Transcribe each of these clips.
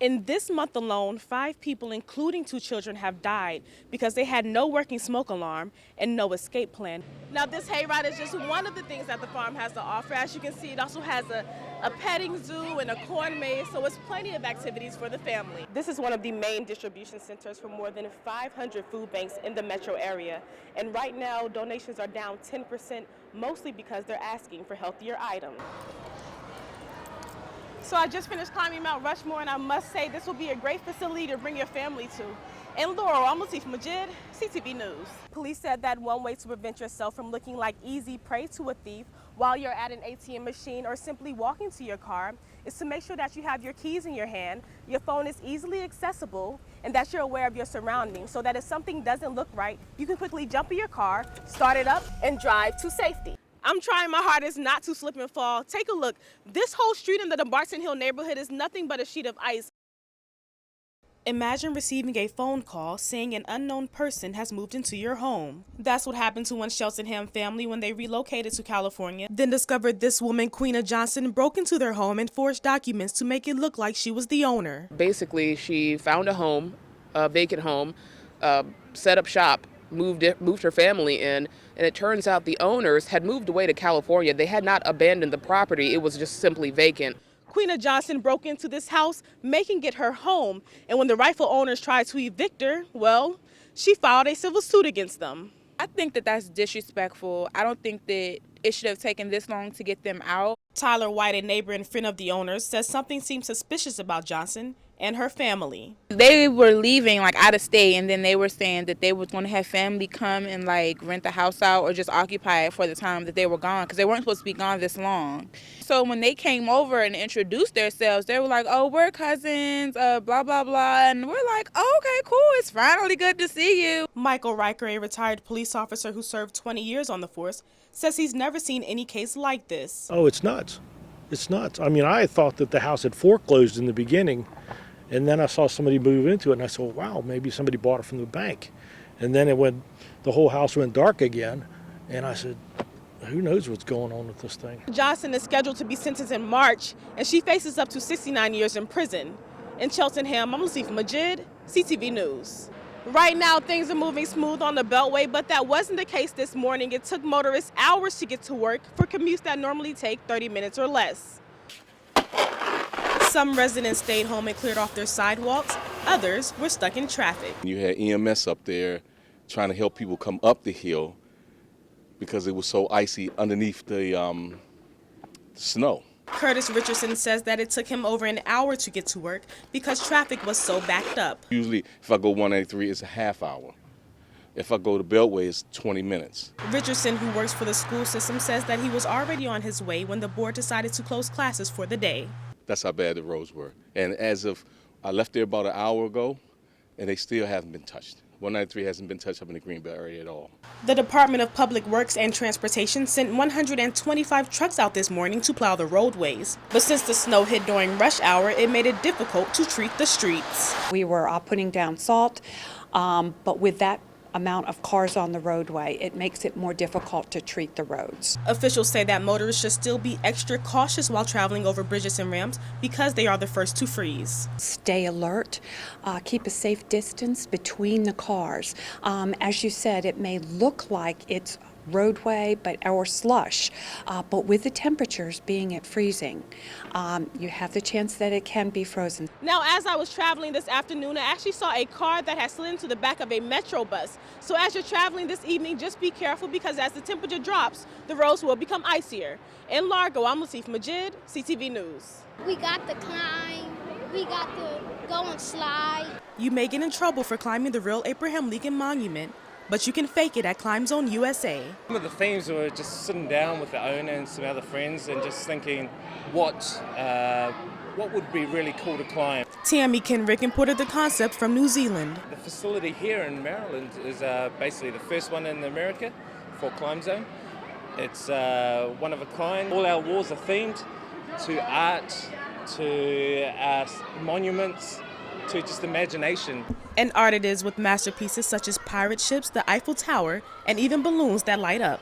In this month alone, 5 people, including 2 children, have died because they had no working smoke alarm and no escape plan. Now, this hayride is just one of the things that the farm has to offer. As you can see, it also has a petting zoo and a corn maze, so it's plenty of activities for the family. This is one of the main distribution centers for more than 500 food banks in the metro area. And right now, donations are down 10%, mostly because they're asking for healthier items. So I just finished climbing Mount Rushmore, and I must say this will be a great facility to bring your family to. In Laurel, I'm Latifah, Majied, CTV News. Police said that one way to prevent yourself from looking like easy prey to a thief while you're at an ATM machine or simply walking to your car is to make sure that you have your keys in your hand, your phone is easily accessible, and that you're aware of your surroundings so that if something doesn't look right, you can quickly jump in your car, start it up, and drive to safety. I'm trying my hardest not to slip and fall. Take a look. This whole street in the Barton Hill neighborhood is nothing but a sheet of ice. Imagine receiving a phone call saying an unknown person has moved into your home. That's what happened to one Cheltenham family when they relocated to California, then discovered this woman, Queena Johnson, broke into their home and forged documents to make it look like she was the owner. Basically, she found a home, a vacant home, set up shop, moved her family in, and it turns out the owners had moved away to California. They had not abandoned the property. It was just simply vacant. Queena Johnson broke into this house, making it her home, and when the rightful owners tried to evict her, well, she filed a civil suit against them. I think that that's disrespectful. I don't think that it should have taken this long to get them out. Tyler White, a neighbor and friend of the owners, says something seemed suspicious about Johnson and her family. They were leaving like out of state, and then they were saying that they were going to have family come and like rent the house out or just occupy it for the time that they were gone, because they weren't supposed to be gone this long. So when they came over and introduced themselves, they were like, oh, we're cousins, blah, blah, blah. And we're like, oh, okay, cool. It's finally good to see you. Michael Riker, a retired police officer who served 20 years on the force, says he's never seen any case like this. Oh, it's nuts. It's nuts. I mean, I thought that the house had foreclosed in the beginning, and then I saw somebody move into it, and I said, wow, maybe somebody bought it from the bank. And then the whole house went dark again, and I said, who knows what's going on with this thing. Johnson is scheduled to be sentenced in March, and she faces up to 69 years in prison. In Cheltenham, I'm Latifah, Majied, CTV News. Right now, things are moving smooth on the Beltway, but that wasn't the case this morning. It took motorists hours to get to work for commutes that normally take 30 minutes or less. Some residents stayed home and cleared off their sidewalks. Others were stuck in traffic. You had EMS up there trying to help people come up the hill because it was so icy underneath the snow. Curtis Richardson says that it took him over an hour to get to work because traffic was so backed up. Usually, if I go 183, it's a half hour. If I go to Beltway, it's 20 minutes. Richardson, who works for the school system, says that he was already on his way when the board decided to close classes for the day. That's how bad the roads were. And as of, I left there about an hour ago, and they still haven't been touched. 193 hasn't been touched up in the Greenbelt area at all. The Department of Public Works and Transportation sent 125 trucks out this morning to plow the roadways. But since the snow hit during rush hour, it made it difficult to treat the streets. We were putting down salt, but with that amount of cars on the roadway, it makes it more difficult to treat the roads. Officials say that motorists should still be extra cautious while traveling over bridges and ramps because they are the first to freeze. Stay alert, keep a safe distance between the cars. As you said, it may look like it's roadway or slush, but with the temperatures being at freezing, you have the chance that it can be frozen. Now, as I was traveling this afternoon, I actually saw a car that had slid into the back of a metro bus. So as you're traveling this evening, just be careful because as the temperature drops, the roads will become icier. In Largo, I'm Latifah, Majied, CTV News. We got to climb, we got to go and slide. You may get in trouble for climbing the real Abraham Lincoln Monument, but you can fake it at Climb Zone USA. Some of the themes were just sitting down with the owner and some other friends and just thinking what would be really cool to climb. Tammy Kenrick imported the concept from New Zealand. The facility here in Maryland is basically the first one in America for Climb Zone. It's one of a kind. All our walls are themed to art, to monuments, to just imagination. And art it is with masterpieces such as pirate ships, the Eiffel Tower, and even balloons that light up.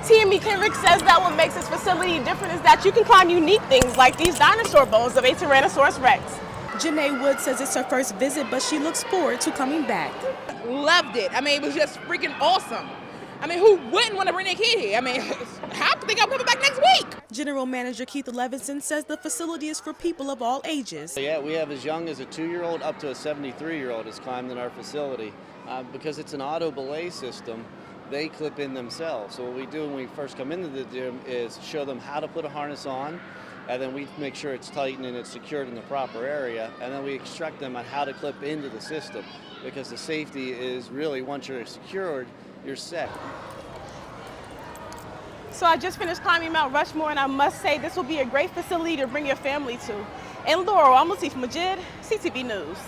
Tammy Kenrick says that what makes this facility different is that you can climb unique things like these dinosaur bones of a Tyrannosaurus Rex. Janae Wood says it's her first visit, but she looks forward to coming back. Loved it. I mean, it was just freaking awesome. I mean, who wouldn't want to bring their kid here? I mean, I think I'm coming back next week. General Manager Keith Levinson says the facility is for people of all ages. Yeah, we have as young as a 2-year-old up to a 73-year-old has climbed in our facility. Because it's an auto belay system, they clip in themselves. So what we do when we first come into the gym is show them how to put a harness on, and then we make sure it's tightened and it's secured in the proper area, and then we instruct them on how to clip into the system, because the safety is really, once you're secured, you're set. So I just finished climbing Mount Rushmore, and I must say this will be a great facility to bring your family to. In Laurel, I'm Latifah, Majied, CTV News.